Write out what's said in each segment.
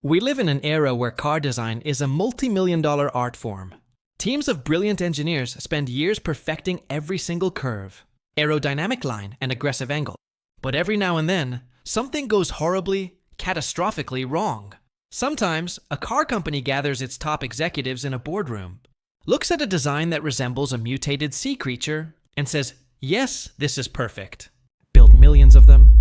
We live in an era where car design is a multi-million-dollar art form. Teams of brilliant engineers spend years perfecting every single curve, aerodynamic line, and aggressive angle. But every now and then, something goes horribly, catastrophically wrong. Sometimes, a car company gathers its top executives in a boardroom, looks at a design that resembles a mutated sea creature, and says, "Yes, this is perfect." Build millions of them.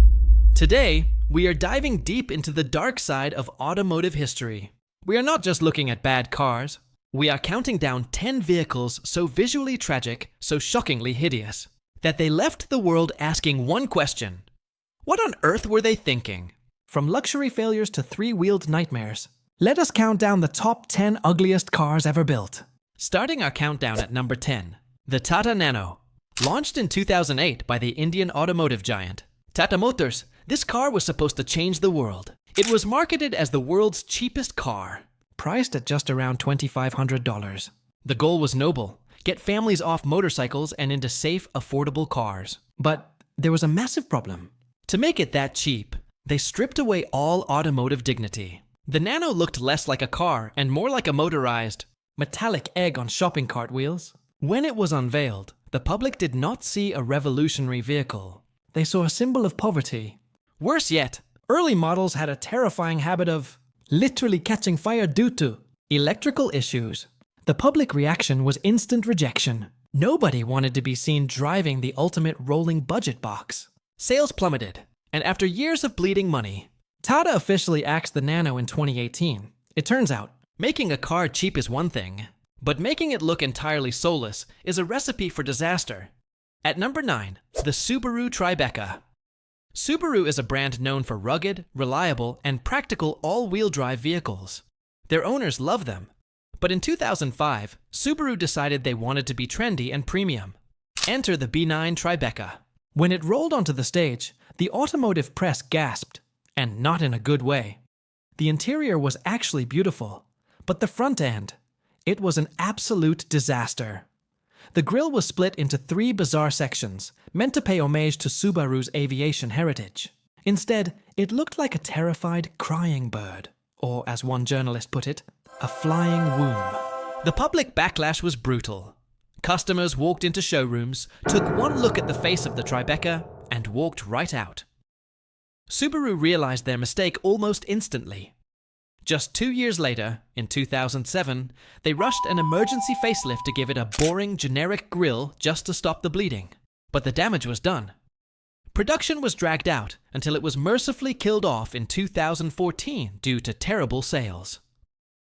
Today, we are diving deep into the dark side of automotive history. We are not just looking at bad cars. We are counting down 10 vehicles so visually tragic, so shockingly hideous, that they left the world asking one question. What on earth were they thinking? From luxury failures to three-wheeled nightmares, let us count down the top 10 ugliest cars ever built. Starting our countdown at number 10, the Tata Nano. Launched in 2008 by the Indian automotive giant, Tata Motors, this car was supposed to change the world. It was marketed as the world's cheapest car, priced at just around $2,500. The goal was noble: get families off motorcycles and into safe, affordable cars. But there was a massive problem. To make it that cheap, they stripped away all automotive dignity. The Nano looked less like a car and more like a motorized, metallic egg on shopping cart wheels. When it was unveiled, the public did not see a revolutionary vehicle. They saw a symbol of poverty. Worse yet, early models had a terrifying habit of literally catching fire due to electrical issues. The public reaction was instant rejection. Nobody wanted to be seen driving the ultimate rolling budget box. Sales plummeted, and after years of bleeding money, Tata officially axed the Nano in 2018. It turns out, making a car cheap is one thing, but making it look entirely soulless is a recipe for disaster. At number 9, the Subaru Tribeca. Subaru is a brand known for rugged, reliable, and practical all-wheel drive vehicles. Their owners love them. But in 2005, Subaru decided they wanted to be trendy and premium. Enter the B9 Tribeca. When it rolled onto the stage, the automotive press gasped, and not in a good way. The interior was actually beautiful, but the front end, it was an absolute disaster. The grille was split into 3 bizarre sections, meant to pay homage to Subaru's aviation heritage. Instead, it looked like a terrified, crying bird, or as one journalist put it, a flying womb. The public backlash was brutal. Customers walked into showrooms, took one look at the face of the Tribeca, and walked right out. Subaru realized their mistake almost instantly. Just 2 years later, in 2007, they rushed an emergency facelift to give it a boring, generic grille just to stop the bleeding. But the damage was done. Production was dragged out until it was mercifully killed off in 2014 due to terrible sales.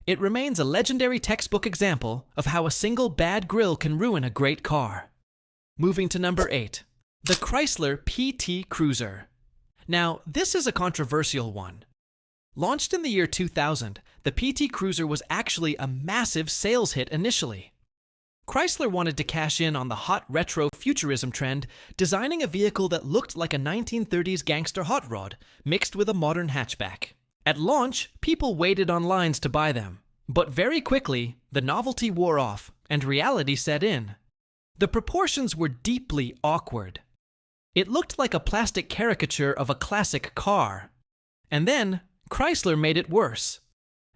It remains a legendary textbook example of how a single bad grille can ruin a great car. Moving to number 8, the Chrysler PT Cruiser. Now, this is a controversial one. Launched in the year 2000, the PT Cruiser was actually a massive sales hit initially. Chrysler wanted to cash in on the hot retro futurism trend, designing a vehicle that looked like a 1930s gangster hot rod mixed with a modern hatchback. At launch, people waited on lines to buy them. But very quickly, the novelty wore off and reality set in. The proportions were deeply awkward. It looked like a plastic caricature of a classic car. And then, Chrysler made it worse.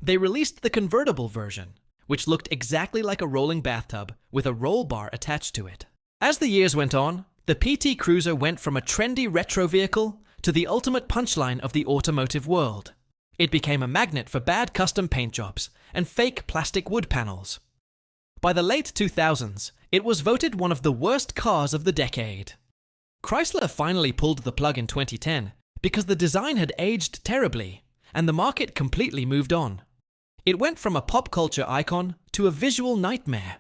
They released the convertible version, which looked exactly like a rolling bathtub with a roll bar attached to it. As the years went on, the PT Cruiser went from a trendy retro vehicle to the ultimate punchline of the automotive world. It became a magnet for bad custom paint jobs and fake plastic wood panels. By the late 2000s, it was voted one of the worst cars of the decade. Chrysler finally pulled the plug in 2010 because the design had aged terribly, and the market completely moved on. It went from a pop culture icon to a visual nightmare.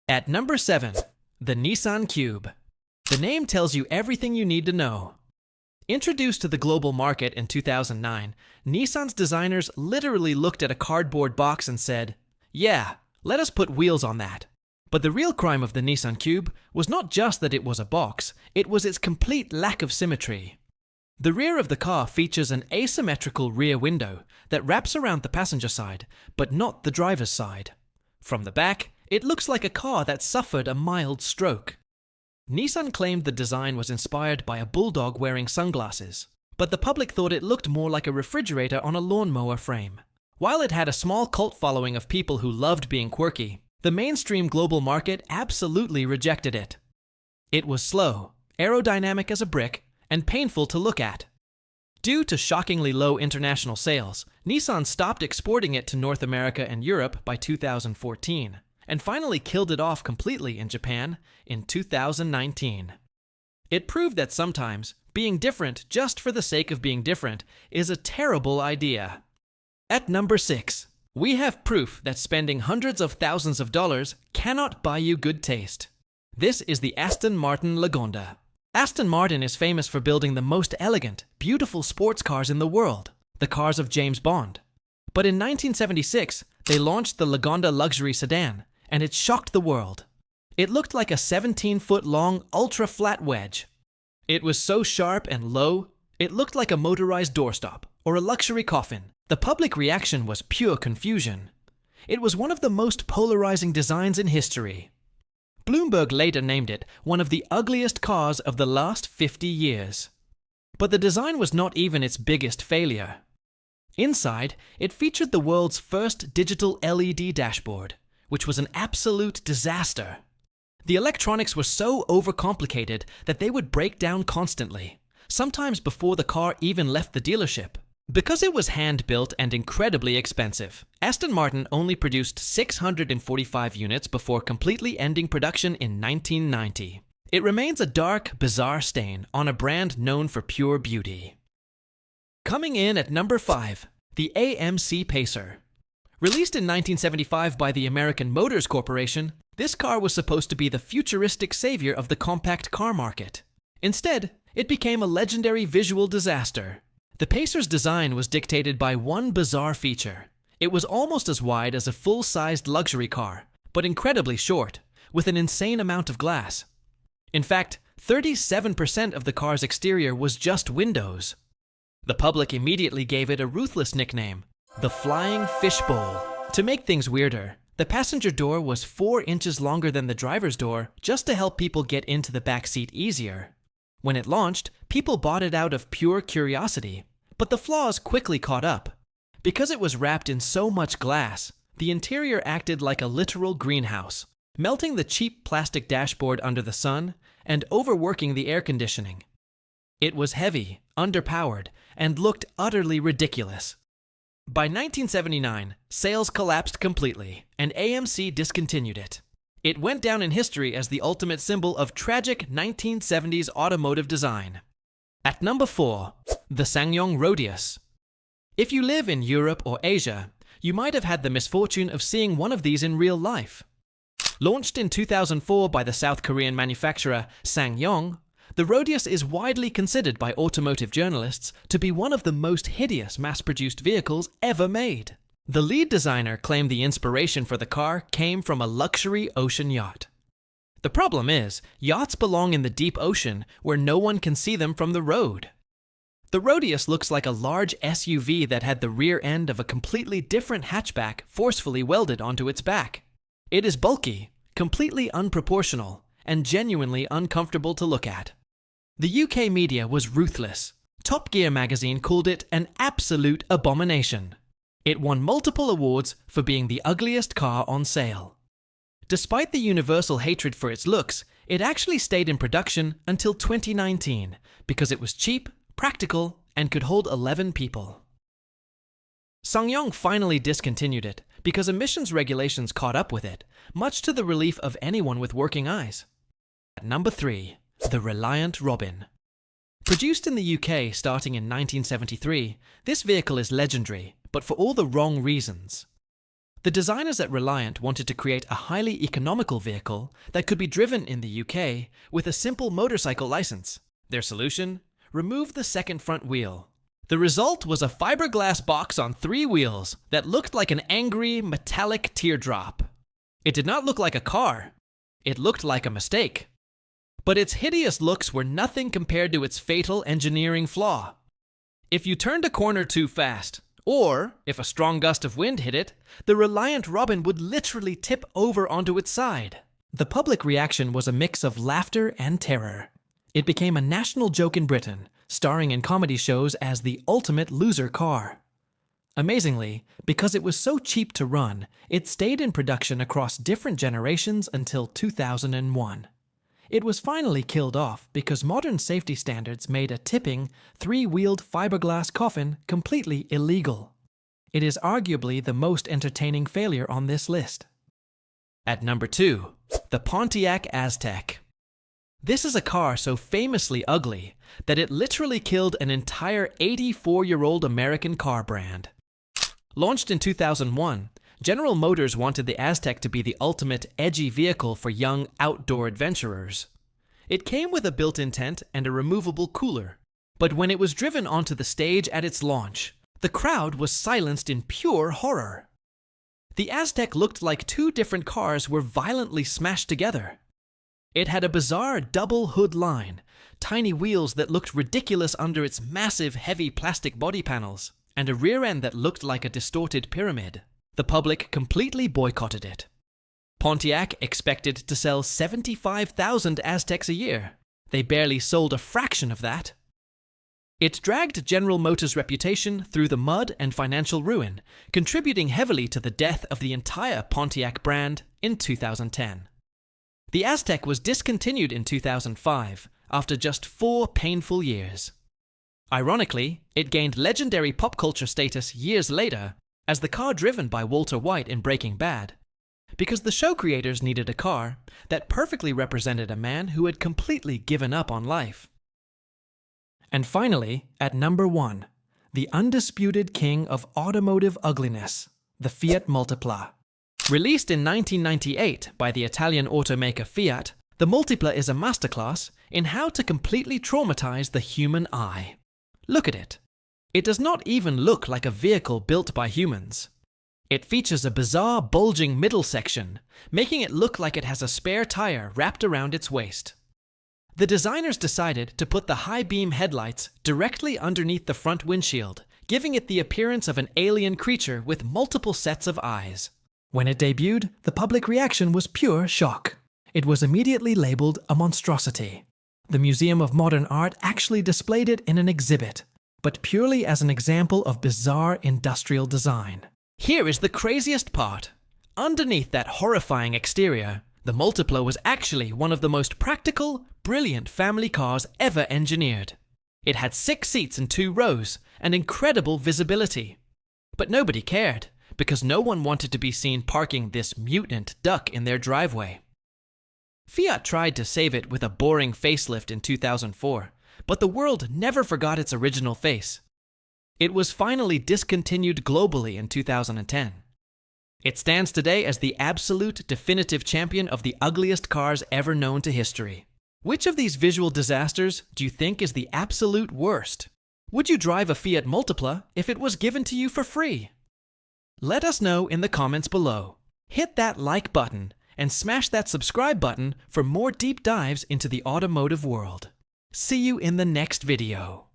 At number 7, the Nissan Cube. The name tells you everything you need to know. Introduced to the global market in 2009, Nissan's designers literally looked at a cardboard box and said, "Yeah, let us put wheels on that." But the real crime of the Nissan Cube was not just that it was a box, it was its complete lack of symmetry. The rear of the car features an asymmetrical rear window that wraps around the passenger side, but not the driver's side. From the back, it looks like a car that suffered a mild stroke. Nissan claimed the design was inspired by a bulldog wearing sunglasses, but the public thought it looked more like a refrigerator on a lawnmower frame. While it had a small cult following of people who loved being quirky, the mainstream global market absolutely rejected it. It was slow, aerodynamic as a brick, and painful to look at. Due to shockingly low international sales, Nissan stopped exporting it to North America and Europe by 2014, and finally killed it off completely in Japan in 2019. It proved that sometimes being different just for the sake of being different is a terrible idea. At number 6, we have proof that spending hundreds of thousands of dollars cannot buy you good taste. This is the Aston Martin Lagonda. Aston Martin is famous for building the most elegant, beautiful sports cars in the world, the cars of James Bond. But in 1976, they launched the Lagonda luxury sedan, and it shocked the world. It looked like a 17-foot-long, ultra-flat wedge. It was so sharp and low, it looked like a motorized doorstop or a luxury coffin. The public reaction was pure confusion. It was one of the most polarizing designs in history. Bloomberg later named it one of the ugliest cars of the last 50 years. But the design was not even its biggest failure. Inside, it featured the world's first digital LED dashboard, which was an absolute disaster. The electronics were so overcomplicated that they would break down constantly, sometimes before the car even left the dealership. Because it was hand-built and incredibly expensive, Aston Martin only produced 645 units before completely ending production in 1990. It remains a dark, bizarre stain on a brand known for pure beauty. Coming in at number 5, the AMC Pacer. Released in 1975 by the American Motors Corporation, this car was supposed to be the futuristic savior of the compact car market. Instead, it became a legendary visual disaster. The Pacer's design was dictated by one bizarre feature. It was almost as wide as a full-sized luxury car, but incredibly short, with an insane amount of glass. In fact, 37% of the car's exterior was just windows. The public immediately gave it a ruthless nickname, the Flying Fishbowl. To make things weirder, the passenger door was 4 inches longer than the driver's door just to help people get into the back seat easier. When it launched, people bought it out of pure curiosity, but the flaws quickly caught up. Because it was wrapped in so much glass, the interior acted like a literal greenhouse, melting the cheap plastic dashboard under the sun and overworking the air conditioning. It was heavy, underpowered, and looked utterly ridiculous. By 1979, sales collapsed completely, and AMC discontinued it. It went down in history as the ultimate symbol of tragic 1970s automotive design. At number 4, the SsangYong Rodius. If you live in Europe or Asia, you might have had the misfortune of seeing one of these in real life. Launched in 2004 by the South Korean manufacturer SsangYong, the Rodius is widely considered by automotive journalists to be one of the most hideous mass-produced vehicles ever made. The lead designer claimed the inspiration for the car came from a luxury ocean yacht. The problem is, yachts belong in the deep ocean where no one can see them from the road. The Rodius looks like a large SUV that had the rear end of a completely different hatchback forcefully welded onto its back. It is bulky, completely unproportional, and genuinely uncomfortable to look at. The UK media was ruthless. Top Gear magazine called it an absolute abomination. It won multiple awards for being the ugliest car on sale. Despite the universal hatred for its looks, it actually stayed in production until 2019 because it was cheap, practical, and could hold 11 people. SsangYong finally discontinued it because emissions regulations caught up with it, much to the relief of anyone with working eyes. At number 3, the Reliant Robin. Produced in the UK starting in 1973, this vehicle is legendary, but for all the wrong reasons. The designers at Reliant wanted to create a highly economical vehicle that could be driven in the UK with a simple motorcycle license. Their solution? Remove the second front wheel. The result was a fiberglass box on 3 wheels that looked like an angry, metallic teardrop. It did not look like a car. It looked like a mistake. But its hideous looks were nothing compared to its fatal engineering flaw. If you turned a corner too fast, or if a strong gust of wind hit it, the Reliant Robin would literally tip over onto its side. The public reaction was a mix of laughter and terror. It became a national joke in Britain, starring in comedy shows as the ultimate loser car. Amazingly, because it was so cheap to run, it stayed in production across different generations until 2001. It was finally killed off because modern safety standards made a tipping, three-wheeled fiberglass coffin completely illegal. It is arguably the most entertaining failure on this list. At number 2, the Pontiac Aztek. This is a car so famously ugly that it literally killed an entire 84-year-old American car brand. Launched in 2001, General Motors wanted the Aztek to be the ultimate edgy vehicle for young outdoor adventurers. It came with a built-in tent and a removable cooler, but when it was driven onto the stage at its launch, the crowd was silenced in pure horror. The Aztek looked like two different cars were violently smashed together. It had a bizarre double hood line, tiny wheels that looked ridiculous under its massive, heavy plastic body panels, and a rear end that looked like a distorted pyramid. The public completely boycotted it. Pontiac expected to sell 75,000 Azteks a year. They barely sold a fraction of that. It dragged General Motors' reputation through the mud and financial ruin, contributing heavily to the death of the entire Pontiac brand in 2010. The Aztek was discontinued in 2005 after just 4 painful years. Ironically, it gained legendary pop culture status years later as the car driven by Walter White in Breaking Bad, because the show creators needed a car that perfectly represented a man who had completely given up on life. And finally, at number 1, the undisputed king of automotive ugliness, the Fiat Multipla. Released in 1998 by the Italian automaker Fiat, the Multipla is a masterclass in how to completely traumatize the human eye. Look at it. It does not even look like a vehicle built by humans. It features a bizarre bulging middle section, making it look like it has a spare tire wrapped around its waist. The designers decided to put the high-beam headlights directly underneath the front windshield, giving it the appearance of an alien creature with multiple sets of eyes. When it debuted, the public reaction was pure shock. It was immediately labeled a monstrosity. The Museum of Modern Art actually displayed it in an exhibit, but purely as an example of bizarre industrial design. Here is the craziest part. Underneath that horrifying exterior, the Multipla was actually one of the most practical, brilliant family cars ever engineered. It had 6 seats in 2 rows and incredible visibility. But nobody cared, because no one wanted to be seen parking this mutant duck in their driveway. Fiat tried to save it with a boring facelift in 2004, but the world never forgot its original face. It was finally discontinued globally in 2010. It stands today as the absolute definitive champion of the ugliest cars ever known to history. Which of these visual disasters do you think is the absolute worst? Would you drive a Fiat Multipla if it was given to you for free? Let us know in the comments below. Hit that like button and smash that subscribe button for more deep dives into the automotive world. See you in the next video.